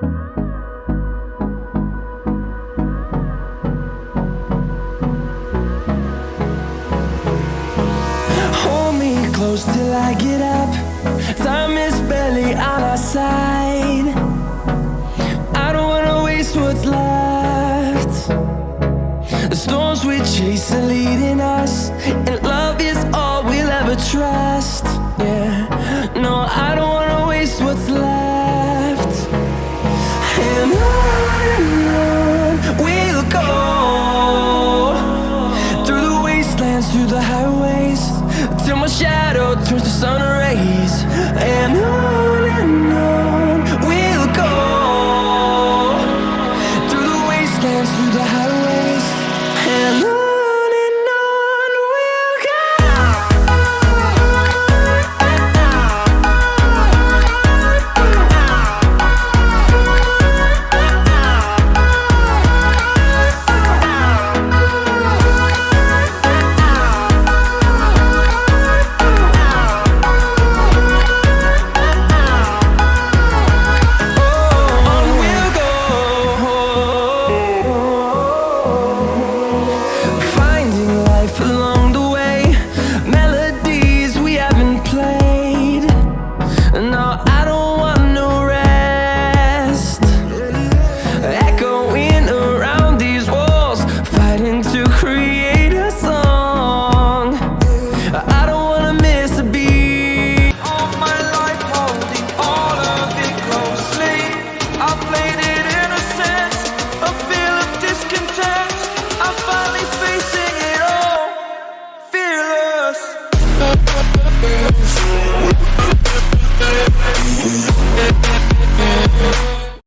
Hold me close till I get up. Time is barely on our side. I don't wanna waste what's left. The storms we chase are leading us, and